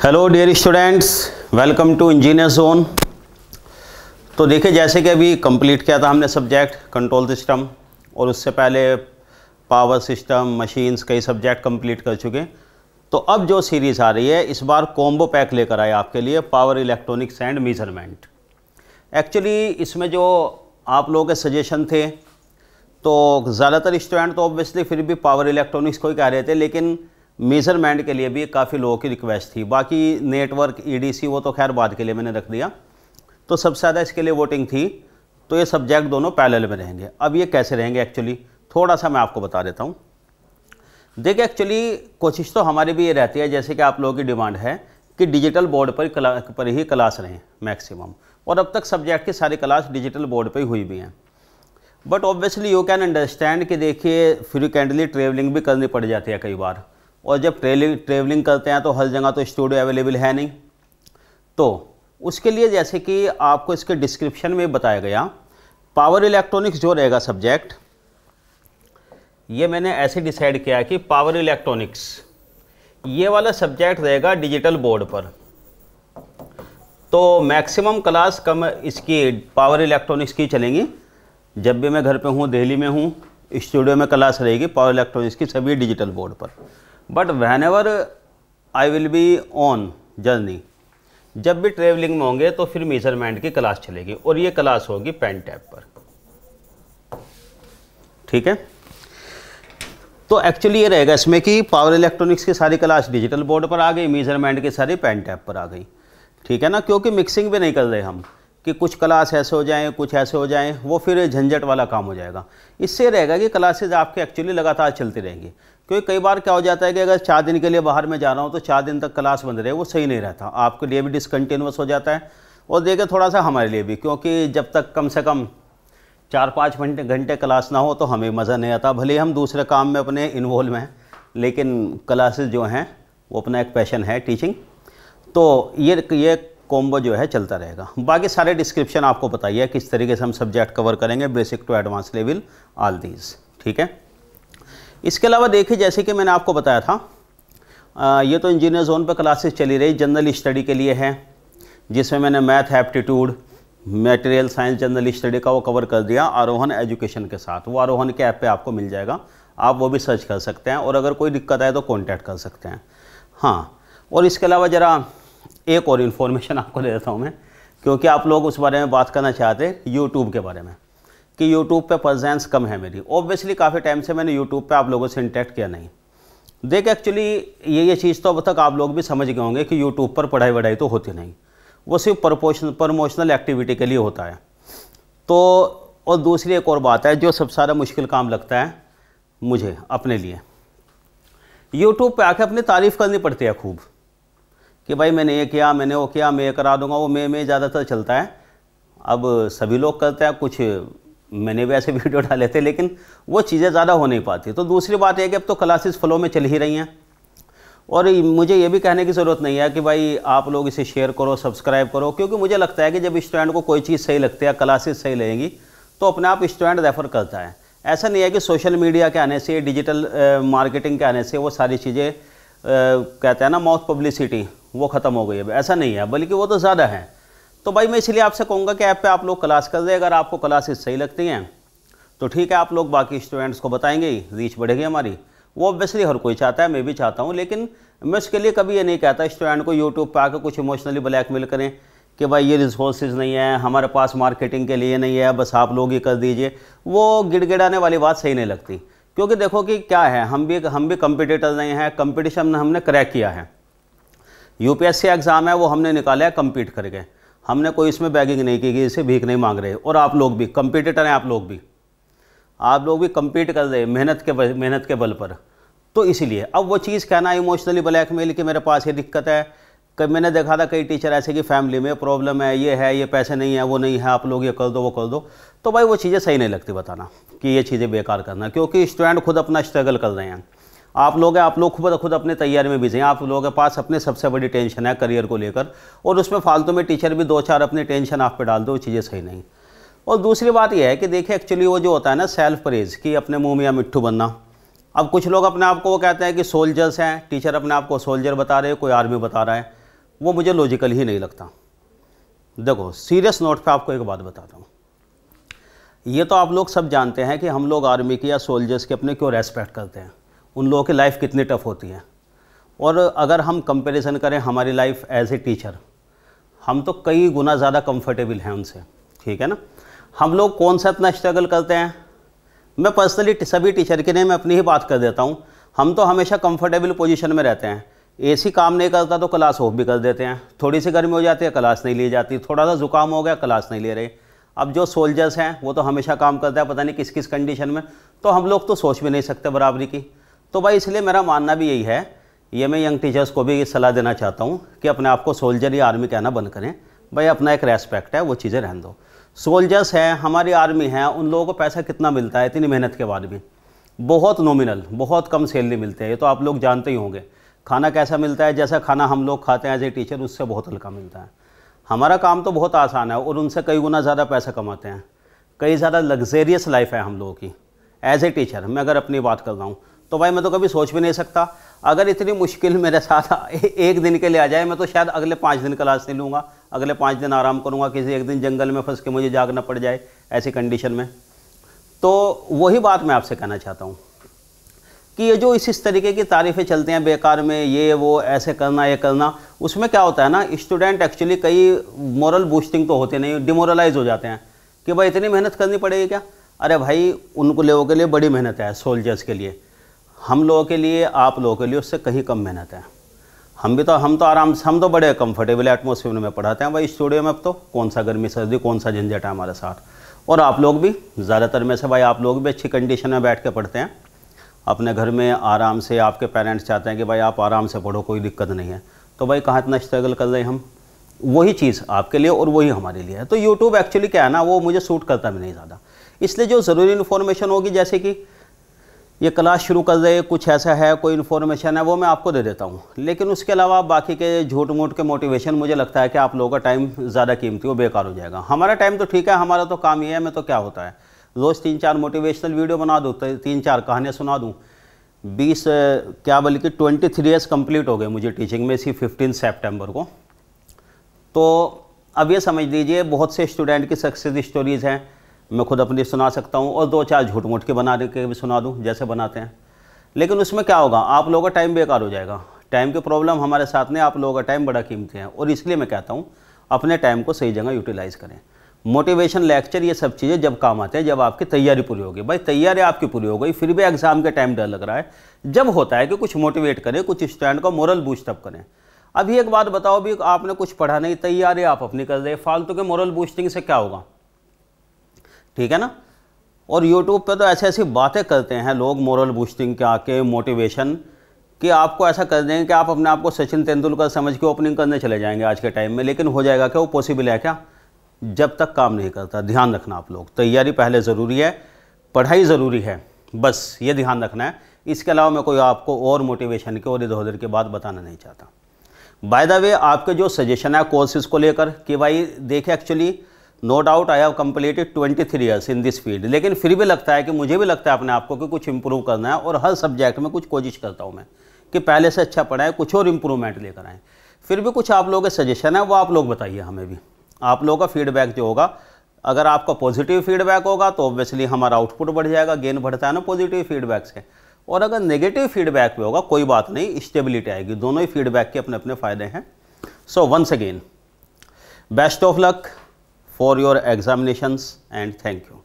Hello dear students, welcome to engineer zone. तो देखिए, जैसे कि अभी कंप्लीट किया था हमने सब्जेक्ट कंट्रोल सिस्टम, और उससे पहले पावर सिस्टम, मशीन्स, कई सब्जेक्ट कंप्लीट कर चुके। तो अब जो सीरीज़ आ रही है, इस बार कॉम्बो पैक लेकर आए आपके लिए, power electronics and measurement. Actually इसमें जो आप लोगों के सजेशन थे, तो ज़्यादातर स्टूडेंट तो ऑब्वियसली फिर भी पावर इलेक्ट्रॉनिक्स को ही कह रहे थे, लेकिन मेज़रमेंट के लिए भी काफ़ी लोगों की रिक्वेस्ट थी। बाकी नेटवर्क, ईडीसी, वो तो खैर बाद के लिए मैंने रख दिया। तो सबसे ज़्यादा इसके लिए वोटिंग थी, तो ये सब्जेक्ट दोनों पैरेलल में रहेंगे। अब ये कैसे रहेंगे एक्चुअली, थोड़ा सा मैं आपको बता देता हूँ। देखिए, एक्चुअली कोशिश तो हमारी भी ये रहती है, जैसे कि आप लोगों की डिमांड है कि डिजिटल बोर्ड पर ही क्लास रहें मैक्सिमम, और अब तक सब्जेक्ट की सारी क्लास डिजिटल बोर्ड पर ही हुई भी हैं। But obviously you can understand कि देखिए, फ्रिक्वेंटली ट्रेवलिंग भी करनी पड़ जाती है कई बार, और जब ट्रेवलिंग करते हैं तो हर जगह तो स्टूडियो अवेलेबल है नहीं। तो उसके लिए जैसे कि आपको इसके डिस्क्रिप्शन में बताया गया, पावर इलेक्ट्रॉनिक्स जो रहेगा सब्जेक्ट, ये मैंने ऐसे डिसाइड किया कि पावर इलेक्ट्रॉनिक्स ये वाला सब्जेक्ट रहेगा डिजिटल बोर्ड पर। तो मैक्सिमम क्लास कम इसकी पावर इलेक्ट्रॉनिक्स की चलेंगी। जब भी मैं घर पे हूँ, दिल्ली में हूँ, स्टूडियो में क्लास रहेगी पावर इलेक्ट्रॉनिक्स की, सभी डिजिटल बोर्ड पर। But when ever I will be on journey, जब भी ट्रेवलिंग में होंगे, तो फिर मेजरमेंट की क्लास चलेगी, और ये क्लास होगी पेन टैब पर। ठीक है, तो एक्चुअली ये रहेगा इसमें कि पावर इलेक्ट्रॉनिक्स की सारी क्लास डिजिटल बोर्ड पर आ गई, मेजरमेंट की सारी पेन टैब पर आ गई। ठीक है ना, क्योंकि मिक्सिंग भी नहीं कर रहे हम कि कुछ क्लास ऐसे हो जाएं, कुछ ऐसे हो जाएं, वो फिर झंझट वाला काम हो जाएगा। इससे रहेगा कि क्लासेज आपके एक्चुअली लगातार चलती रहेंगी। क्योंकि कई बार क्या हो जाता है कि अगर 4 दिन के लिए बाहर में जा रहा हूँ, तो 4 दिन तक क्लास बंद रहे, वो सही नहीं रहता, आपके लिए भी डिसकंटिन्यूअस हो जाता है, और देखिए थोड़ा सा हमारे लिए भी, क्योंकि जब तक कम से कम 4-5 घंटे क्लास ना हो तो हमें मज़ा नहीं आता। भले हम दूसरे काम में अपने इन्वॉल्व हैं, लेकिन क्लासेस जो हैं वो अपना एक पैशन है, टीचिंग। तो ये कॉम्बो जो है चलता रहेगा। बाकी सारे डिस्क्रिप्शन आपको बताइए किस तरीके से हम सब्जेक्ट कवर करेंगे, basic to advance level, all these. ठीक है, इसके अलावा देखिए, जैसे कि मैंने आपको बताया था, ये तो इंजीनियर जोन पे क्लासेस चली रही, जनरल स्टडी के लिए है, जिसमें मैंने math, aptitude, material science, general study का वो कवर कर दिया आरोहन एजुकेशन के साथ। वो आरोहन के ऐप पे आपको मिल जाएगा, आप वो भी सर्च कर सकते हैं, और अगर कोई दिक्कत आए तो कॉन्टैक्ट कर सकते हैं। हाँ, और इसके अलावा ज़रा एक और इन्फॉर्मेशन आपको दे देता हूँ मैं, क्योंकि आप लोग उस बारे में बात करना चाहते हैं, यूट्यूब के बारे में, कि यूट्यूब पे प्रेजेंस कम है मेरी। ऑब्वियसली काफ़ी टाइम से मैंने यूट्यूब पे आप लोगों से इंटरेक्ट किया नहीं। देख, एक्चुअली ये चीज़ तो अब तक आप लोग भी समझ गए होंगे कि यूट्यूब पर पढ़ाई वढ़ाई तो होती नहीं, वो सिर्फ प्रमोशनल एक्टिविटी के लिए होता है। तो और दूसरी एक और बात है, जो सबसे ज़्यादा मुश्किल काम लगता है मुझे अपने लिए, यूट्यूब पर आके अपनी तारीफ़ करनी पड़ती है खूब, कि भाई मैंने ये किया, मैंने वो किया, मैं ये करा दूंगा, वो मैं ज़्यादातर चलता है। अब सभी लोग करते हैं, कुछ मैंने भी ऐसे वीडियो डाले थे, लेकिन वो चीज़ें ज़्यादा हो नहीं पाती। तो दूसरी बात यह कि अब तो क्लासेस फ्लो में चल ही रही हैं, और मुझे ये भी कहने की ज़रूरत नहीं है कि भाई आप लोग इसे शेयर करो, सब्सक्राइब करो, क्योंकि मुझे लगता है कि जब स्टूडेंट को कोई चीज़ सही लगती है, क्लासेस सही लगेंगी, तो अपने आप स्टूडेंट रेफ़र करता है। ऐसा नहीं है कि सोशल मीडिया के आने से, डिजिटल मार्केटिंग के आने से वो सारी चीज़ें कहते हैं ना, माउथ पब्लिसिटी, वो ख़त्म हो गई है। ऐसा नहीं है, बल्कि वो तो ज़्यादा है। तो भाई मैं इसलिए आपसे कहूँगा कि ऐप पे आप लोग क्लास कर दें। अगर आपको क्लासेस सही लगती हैं तो ठीक है, आप लोग बाकी स्टूडेंट्स को बताएंगे ही, रीच बढ़ेगी हमारी। वो ऑब्वियसली हर कोई चाहता है, मैं भी चाहता हूँ, लेकिन मैं उसके लिए कभी ये नहीं कहता स्टूडेंट को यूट्यूब पर आकर कुछ इमोशनली ब्लैकमेल करें कि भाई ये रिसोर्सेज नहीं है, हमारे पास मार्केटिंग के लिए नहीं है, बस आप लोग ही कर दीजिए। वो गिड़गिड़ाने वाली बात सही नहीं लगती, क्योंकि देखो कि क्या है, हम भी कंपिटिटर नहीं हैं, कंपटीशन हमने क्रैक किया है। यूपीएससी एग्ज़ाम है, वो हमने निकाला है कम्पीट करके, हमने कोई इसमें बैगिंग नहीं की कि इसे भीख नहीं मांग रहे। और आप लोग भी कंपटीटर हैं, आप लोग भी कम्पीट कर रहे मेहनत के बल पर। तो इसीलिए अब वो चीज़ कहना इमोशनली ब्लैकमेल कि मेरे पास ये दिक्कत है, कभी मैंने देखा था कई टीचर ऐसे कि फैमिली में प्रॉब्लम है, ये पैसे नहीं है, वो नहीं है, आप लोग ये कर दो, वो कर दो। तो भाई वो चीज़ें सही नहीं लगती बताना कि ये चीज़ें बेकार करना, क्योंकि स्टूडेंट खुद अपना स्ट्रगल कर रहे हैं। आप लोग खुद अपने तैयारी में बिजी हैं, आप लोगों के पास अपने सबसे बड़ी टेंशन है करियर को लेकर, और उसमें फालतू में टीचर भी 2-4 अपनी टेंशन आप पे डाल दो, चीज़ें सही नहीं। और दूसरी बात यह है कि देखिए, एक्चुअली वो जो होता है ना सेल्फ प्रेज, कि अपने मुँह में या मिट्ठू बनना। अब कुछ लोग अपने आप को वो कहते हैं कि सोल्जर्स हैं, टीचर अपने आप को सोल्जर बता रहे हैं, कोई आर्मी बता रहा है। वो मुझे लॉजिकल ही नहीं लगता। देखो सीरियस नोट पे आपको एक बात बताता हूँ, ये तो आप लोग सब जानते हैं कि हम लोग आर्मी की या सोल्जर्स के अपने क्यों रेस्पेक्ट करते हैं, उन लोगों की लाइफ कितनी टफ होती है। और अगर हम कंपैरिजन करें हमारी लाइफ एज ए टीचर, हम तो कई गुना ज़्यादा कंफर्टेबल हैं उनसे, ठीक है ना। हम लोग कौन सा इतना स्ट्रगल करते हैं, मैं पर्सनली सभी टीचर के लिए मैं अपनी ही बात कर देता हूँ, हम तो हमेशा कंफर्टेबल पोजीशन में रहते हैं। एसी काम नहीं करता तो क्लास ऑफ भी कर देते हैं, थोड़ी सी गर्मी हो जाती है क्लास नहीं ली जाती, थोड़ा सा जुकाम हो गया क्लास नहीं ले रहे। अब जो सोल्जर्स हैं वो तो हमेशा काम करता है पता नहीं किस किस कंडीशन में, तो हम लोग तो सोच भी नहीं सकते बराबरी की। तो भाई इसलिए मेरा मानना भी यही है, ये मैं यंग टीचर्स को भी सलाह देना चाहता हूँ कि अपने आप को सोल्जर या आर्मी कहना बंद करें। भाई अपना एक रेस्पेक्ट है, वो चीज़ें रहने दो। सोल्जर्स हैं, हमारी आर्मी है, उन लोगों को पैसा कितना मिलता है इतनी मेहनत के बाद भी, बहुत नॉमिनल, बहुत कम सैलरी मिलते हैं, ये तो आप लोग जानते ही होंगे। खाना कैसा मिलता है, जैसा खाना हम लोग खाते हैं एज ए टीचर उससे बहुत हल्का मिलता है। हमारा काम तो बहुत आसान है और उनसे कई गुना ज़्यादा पैसा कमाते हैं, कई ज़्यादा लग्जेरियस लाइफ है हम लोगों की एज ए टीचर। मैं अगर अपनी बात कर रहा हूँ तो भाई मैं तो कभी सोच भी नहीं सकता, अगर इतनी मुश्किल मेरे साथ एक दिन के लिए आ जाए, मैं तो शायद अगले 5 दिन क्लास नहीं लूँगा, अगले 5 दिन आराम करूँगा, किसी एक दिन जंगल में फंस के मुझे जागना पड़ जाए ऐसी कंडीशन में। तो वही बात मैं आपसे कहना चाहता हूँ कि ये जो इस तरीके की तारीफ़ें चलती हैं बेकार में, ये वो ऐसे करना ये करना, उसमें क्या होता है ना, स्टूडेंट एक्चुअली कई मोरल बूस्टिंग तो होते नहीं, डिमोरलाइज हो जाते हैं कि भाई इतनी मेहनत करनी पड़ेगी क्या। अरे भाई उनको लोगों के लिए बड़ी मेहनत है, सोल्जर्स के लिए, हम लोगों के लिए, आप लोगों के लिए उससे कहीं कम मेहनत है। हम तो आराम से, हम तो बड़े कंफर्टेबल एटमोसफियर में पढ़ाते हैं भाई स्टूडियो में। अब तो कौन सा गर्मी सर्दी कौन सा झंझट है हमारे साथ। और आप लोग भी ज़्यादातर में से भाई आप लोग भी अच्छी कंडीशन में बैठ के पढ़ते हैं अपने घर में आराम से, आपके पेरेंट्स चाहते हैं कि भाई आप आराम से पढ़ो, कोई दिक्कत नहीं है। तो भाई कहाँ इतना स्ट्रगल कर रहे हैं हम, वही चीज़ आपके लिए और वही हमारे लिए है। तो यूट्यूब एक्चुअली क्या है ना, वो मुझे सूट करता भी नहीं ज़्यादा, इसलिए जो ज़रूरी इन्फॉर्मेशन होगी, जैसे कि ये क्लास शुरू कर रहे कुछ ऐसा है, कोई इन्फॉर्मेशन है, वो मैं आपको दे देता हूँ। लेकिन उसके अलावा बाकी के झूठ मूठ के मोटिवेशन, मुझे लगता है कि आप लोगों का टाइम ज़्यादा कीमती हो, बेकार हो जाएगा। हमारा टाइम तो ठीक है, हमारा तो काम ये है, मैं तो क्या होता है रोज़ 3-4 मोटिवेशनल वीडियो बना दूँ, 3-4 कहानियाँ सुना दूँ। 23 ईयर्स कंप्लीट हो गए मुझे टीचिंग में, इसी 15 सितंबर को। तो अब ये समझ लीजिए बहुत से स्टूडेंट की सक्सेस स्टोरीज़ हैं, मैं खुद अपनी सुना सकता हूँ और 2-4 झूठ मूठ के बना के भी सुना दूँ जैसे बनाते हैं। लेकिन उसमें क्या होगा, आप लोगों का टाइम बेकार हो जाएगा। टाइम की प्रॉब्लम हमारे साथ नहीं, आप लोगों का टाइम बड़ा कीमती है। और इसलिए मैं कहता हूँ अपने टाइम को सही जगह यूटिलाइज़ करें। मोटिवेशन, लेक्चर, ये सब चीज़ें जब काम आते हैं जब आपकी तैयारी पूरी होगी। भाई तैयारी आपकी पूरी हो गई, फिर भी एग्जाम के टाइम डर लग रहा है, जब होता है कि कुछ मोटिवेट करें, कुछ स्टूडेंट को मोरल बूस्टअप करें। अभी एक बात बताओ, भी आपने कुछ पढ़ा नहीं, तैयारी आप अपनी कर रहे, फालतू के मोरल बूस्टिंग से क्या होगा, ठीक है ना। और यूट्यूब पे तो ऐसी ऐसी बातें करते हैं लोग मोरल बूस्टिंग के आके, मोटिवेशन, कि आपको ऐसा कर देंगे कि आप अपने आप को सचिन तेंदुलकर समझ के ओपनिंग करने चले जाएंगे आज के टाइम में। लेकिन हो जाएगा क्या, वो पॉसिबल है क्या, जब तक काम नहीं करता। ध्यान रखना आप लोग, तैयारी पहले ज़रूरी है, पढ़ाई ज़रूरी है, बस ये ध्यान रखना है। इसके अलावा मैं कोई आपको और मोटिवेशन के और इधर उधर की बात बताना नहीं चाहता। बाय द वे, आपके जो सजेशन है कोर्सेज़ को लेकर कि भाई देखिए, actually no doubt I have completed 23 years in this field, लेकिन फिर भी लगता है कि मुझे भी लगता है अपने आप को कि कुछ इंप्रूव करना है। और हर सब्जेक्ट में कुछ कोशिश करता हूँ मैं कि पहले से अच्छा पढ़ाएं, कुछ और इम्प्रूवमेंट लेकर आएँ। फिर भी कुछ आप लोगों के सजेशन है वो आप लोग बताइए हमें भी। आप लोगों का फीडबैक जो होगा, अगर आपका पॉजिटिव फीडबैक होगा तो ऑब्वियसली हमारा आउटपुट बढ़ जाएगा, गेन बढ़ता है ना पॉजिटिव फीडबैक से। और अगर नेगेटिव फीडबैक पे होगा कोई बात नहीं, स्टेबिलिटी आएगी। दोनों ही फीडबैक के अपने अपने फ़ायदे हैं। So once again best of luck for your examinations and thank you.